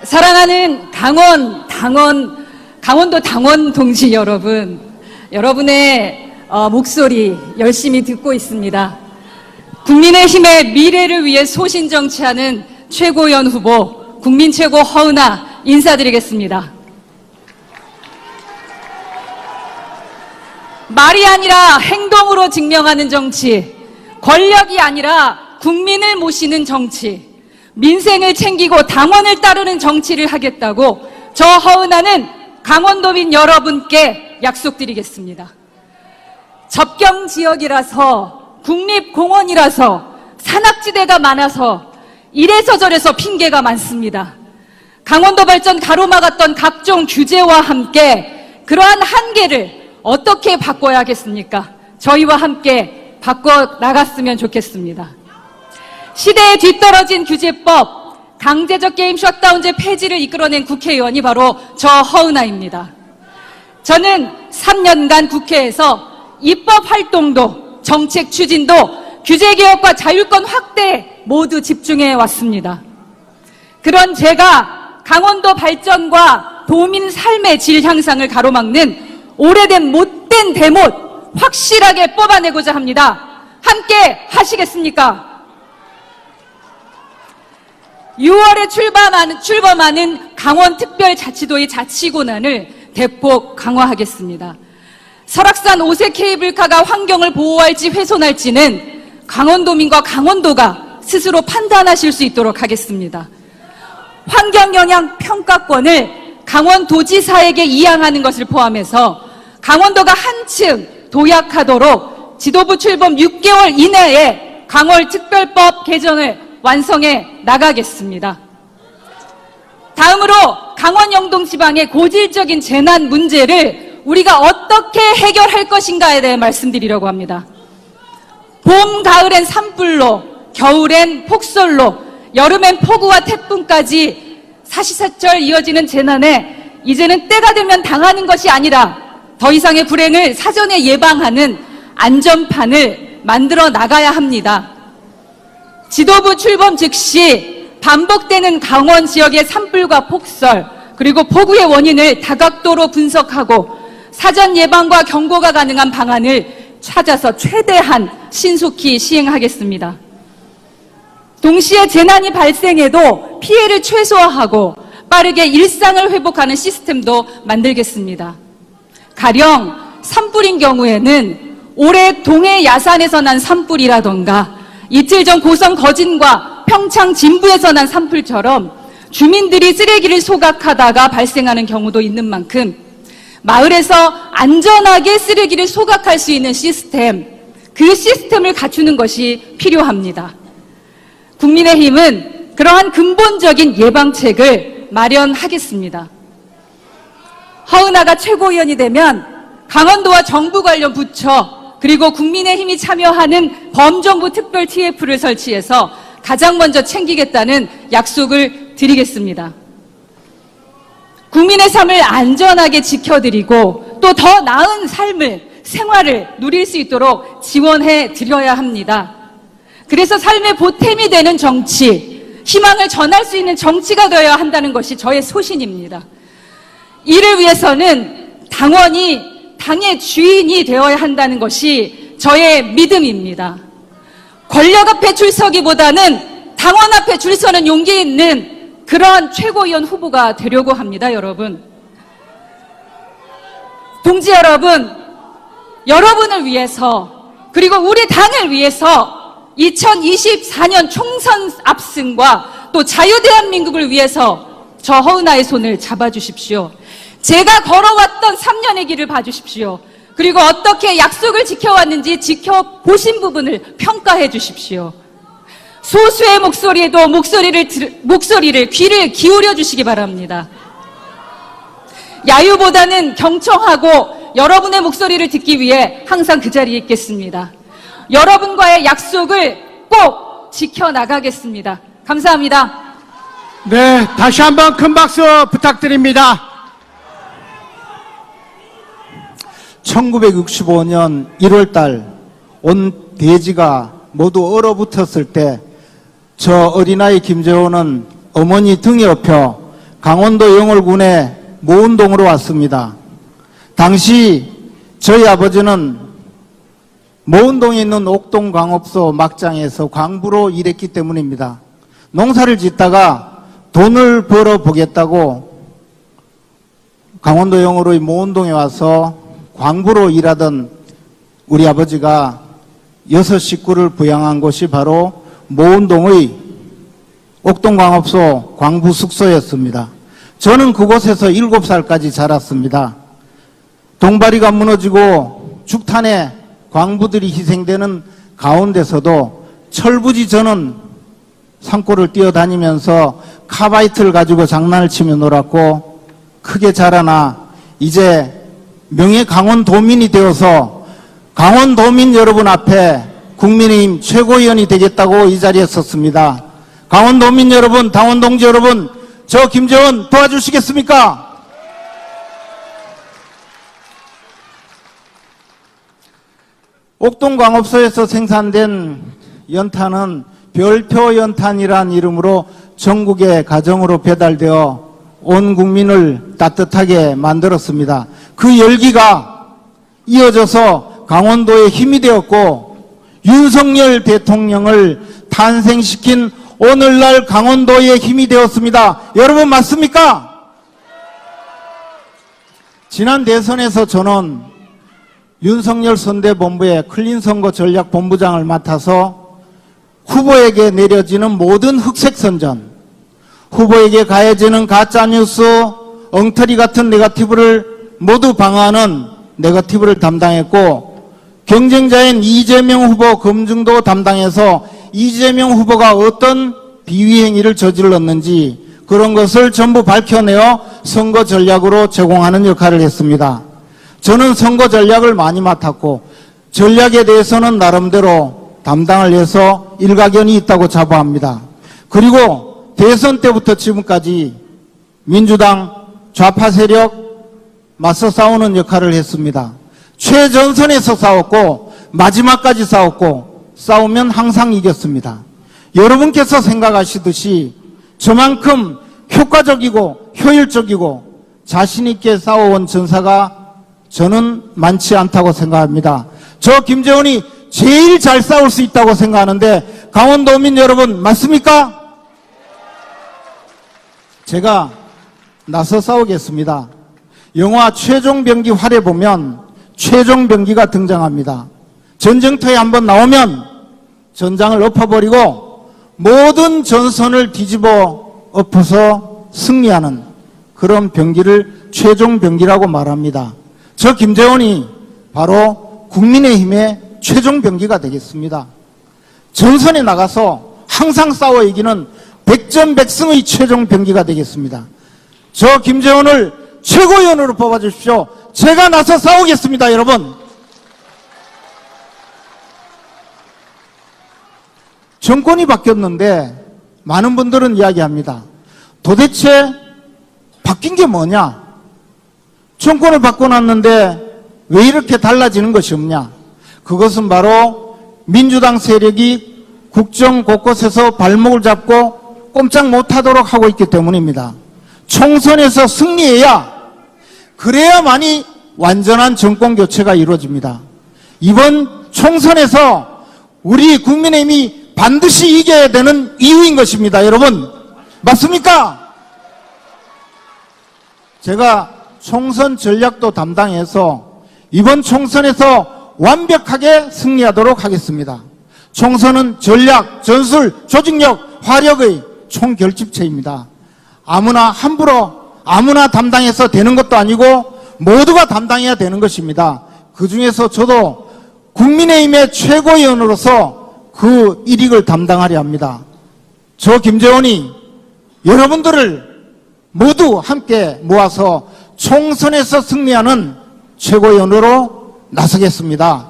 사랑하는 강원도 당원 동지 여러분, 여러분의 목소리 열심히 듣고 있습니다. 국민의힘의 미래를 위해 소신정치하는 최고위원 후보 국민최고 허은하 인사드리겠습니다. 말이 아니라 행동으로 증명하는 정치, 권력이 아니라 국민을 모시는 정치, 민생을 챙기고 당원을 따르는 정치를 하겠다고 저 허은하는 강원도민 여러분께 약속드리겠습니다. 접경 지역이라서, 국립공원이라서, 산악지대가 많아서 이래서 저래서 핑계가 많습니다. 강원도 발전 가로막았던 각종 규제와 함께 그러한 한계를 어떻게 바꿔야겠습니까? 저희와 함께 바꿔 나갔으면 좋겠습니다. 시대에 뒤떨어진 규제법, 강제적 게임 셧다운제 폐지를 이끌어낸 국회의원이 바로 저 허은하입니다. 저는 3년간 국회에서 입법 활동도, 정책 추진도, 규제개혁과 자율권 확대에 모두 집중해 왔습니다. 그런 제가 강원도 발전과 도민 삶의 질 향상을 가로막는 오래된 못된 대못 확실하게 뽑아내고자 합니다. 함께 하시겠습니까? 6월에 출범하는 강원특별자치도의 자치권한을 대폭 강화하겠습니다. 설악산 5세 케이블카가 환경을 보호할지 훼손할지는 강원도민과 강원도가 스스로 판단하실 수 있도록 하겠습니다. 환경영향 평가권을 강원도지사에게 이양하는 것을 포함해서 강원도가 한층 도약하도록 지도부 출범 6개월 이내에 강원특별법 개정을 완성해 나가겠습니다. 다음으로 강원 영동 지방의 고질적인 재난 문제를 우리가 어떻게 해결할 것인가에 대해 말씀드리려고 합니다. 봄, 가을엔 산불로, 겨울엔 폭설로, 여름엔 폭우와 태풍까지 사시사철 이어지는 재난에 이제는 때가 되면 당하는 것이 아니라 더 이상의 불행을 사전에 예방하는 안전판을 만들어 나가야 합니다. 지도부 출범 즉시 반복되는 강원 지역의 산불과 폭설, 그리고 폭우의 원인을 다각도로 분석하고 사전 예방과 경고가 가능한 방안을 찾아서 최대한 신속히 시행하겠습니다. 동시에 재난이 발생해도 피해를 최소화하고 빠르게 일상을 회복하는 시스템도 만들겠습니다. 가령 산불인 경우에는 올해 동해 야산에서 난 산불이라던가 이틀 전 고성 거진과 평창 진부에서 난 산불처럼 주민들이 쓰레기를 소각하다가 발생하는 경우도 있는 만큼 마을에서 안전하게 쓰레기를 소각할 수 있는 시스템, 그 시스템을 갖추는 것이 필요합니다. 국민의힘은 그러한 근본적인 예방책을 마련하겠습니다. 허은하가 최고위원이 되면 강원도와 정부 관련 부처 그리고 국민의힘이 참여하는 범정부 특별 TF를 설치해서 가장 먼저 챙기겠다는 약속을 드리겠습니다. 국민의 삶을 안전하게 지켜드리고 또 더 나은 생활을 누릴 수 있도록 지원해 드려야 합니다. 그래서 삶의 보탬이 되는 정치, 희망을 전할 수 있는 정치가 되어야 한다는 것이 저의 소신입니다. 이를 위해서는 당원이 당의 주인이 되어야 한다는 것이 저의 믿음입니다. 권력 앞에 줄 서기보다는 당원 앞에 줄 서는 용기 있는 그런 최고위원 후보가 되려고 합니다, 여러분. 동지 여러분, 여러분을 위해서 그리고 우리 당을 위해서 2024년 총선 압승과 또 자유대한민국을 위해서 저 허은하의 손을 잡아주십시오. 제가 걸어왔던 3년의 길을 봐주십시오. 그리고 어떻게 약속을 지켜왔는지 지켜보신 부분을 평가해 주십시오. 소수의 목소리에도 목소리를 귀를 기울여 주시기 바랍니다. 야유보다는 경청하고 여러분의 목소리를 듣기 위해 항상 그 자리에 있겠습니다. 여러분과의 약속을 꼭 지켜나가겠습니다. 감사합니다. 네, 다시 한번 큰 박수 부탁드립니다. 1965년 1월달 온 대지가 모두 얼어붙었을 때 저 어린아이 김재호는 어머니 등에 업혀 강원도 영월군의 모운동으로 왔습니다. 당시 저희 아버지는 모운동에 있는 옥동광업소 막장에서 광부로 일했기 때문입니다. 농사를 짓다가 돈을 벌어보겠다고 강원도 영월의 모운동에 와서 광부로 일하던 우리 아버지가 6 식구를 부양한 곳이 바로 모운동의 옥동광업소 광부 숙소였습니다. 저는 그곳에서 7살까지 자랐습니다. 동바리가 무너지고 죽탄에 광부들이 희생되는 가운데서도 철부지 저는 산골을 뛰어다니면서 카바이트를 가지고 장난을 치며 놀았고, 크게 자라나 이제 명예 강원도민이 되어서 강원도민 여러분 앞에 국민의힘 최고위원이 되겠다고 이 자리에 섰습니다. 강원도민 여러분, 당원동지 여러분, 저 김재원 도와주시겠습니까? 옥동광업소에서 생산된 연탄은 별표 연탄이란 이름으로 전국의 가정으로 배달되어 온 국민을 따뜻하게 만들었습니다. 그 열기가 이어져서 강원도의 힘이 되었고, 윤석열 대통령을 탄생시킨 오늘날 강원도의 힘이 되었습니다. 여러분 맞습니까? 지난 대선에서 저는 윤석열 선대본부의 클린선거 전략본부장을 맡아서 후보에게 내려지는 모든 흑색선전, 후보에게 가해지는 가짜뉴스, 엉터리 같은 네거티브를 모두 방어하는 네거티브를 담당했고, 경쟁자인 이재명 후보 검증도 담당해서 이재명 후보가 어떤 비위행위를 저질렀는지 그런 것을 전부 밝혀내어 선거 전략으로 제공하는 역할을 했습니다. 저는 선거 전략을 많이 맡았고 전략에 대해서는 나름대로 담당을 해서 일가견이 있다고 자부합니다. 그리고 대선 때부터 지금까지 민주당 좌파 세력 맞서 싸우는 역할을 했습니다. 최전선에서 싸웠고 마지막까지 싸웠고 싸우면 항상 이겼습니다. 여러분께서 생각하시듯이 저만큼 효과적이고 효율적이고 자신있게 싸워온 전사가 저는 많지 않다고 생각합니다. 저 김재원이 제일 잘 싸울 수 있다고 생각하는데 강원도민 여러분 맞습니까? 제가 나서 싸우겠습니다. 영화 최종병기 활에 보면 최종병기가 등장합니다. 전쟁터에 한번 나오면 전장을 엎어버리고 모든 전선을 뒤집어 엎어서 승리하는 그런 병기를 최종병기라고 말합니다. 저 김재원이 바로 국민의힘의 최종병기가 되겠습니다. 전선에 나가서 항상 싸워 이기는 백전백승의 최종병기가 되겠습니다. 저 김재원을 최고위원으로 뽑아주십시오. 제가 나서 싸우겠습니다, 여러분. 정권이 바뀌었는데 많은 분들은 이야기합니다. 도대체 바뀐 게 뭐냐? 정권을 바꿔놨는데 왜 이렇게 달라지는 것이 없냐? 그것은 바로 민주당 세력이 국정 곳곳에서 발목을 잡고 꼼짝 못하도록 하고 있기 때문입니다. 총선에서 승리해야, 그래야만이 완전한 정권 교체가 이루어집니다. 이번 총선에서 우리 국민의힘이 반드시 이겨야 되는 이유인 것입니다. 여러분 맞습니까? 제가 총선 전략도 담당해서 이번 총선에서 완벽하게 승리하도록 하겠습니다. 총선은 전략, 전술, 조직력, 화력의 총결집체입니다. 아무나 함부로 아무나 담당해서 되는 것도 아니고 모두가 담당해야 되는 것입니다. 그 중에서 저도 국민의힘의 최고위원으로서 그 일익을 담당하려 합니다. 저 김재원이 여러분들을 모두 함께 모아서 총선에서 승리하는 최고위원으로 나서겠습니다.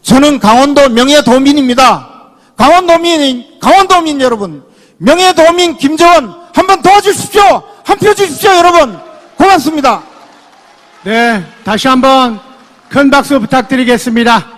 저는 강원도 명예도민입니다. 강원도민 여러분, 명예도민 김재원 한번 도와주십시오. 한 표 주십시오, 여러분. 고맙습니다. 네, 다시 한번 큰 박수 부탁드리겠습니다.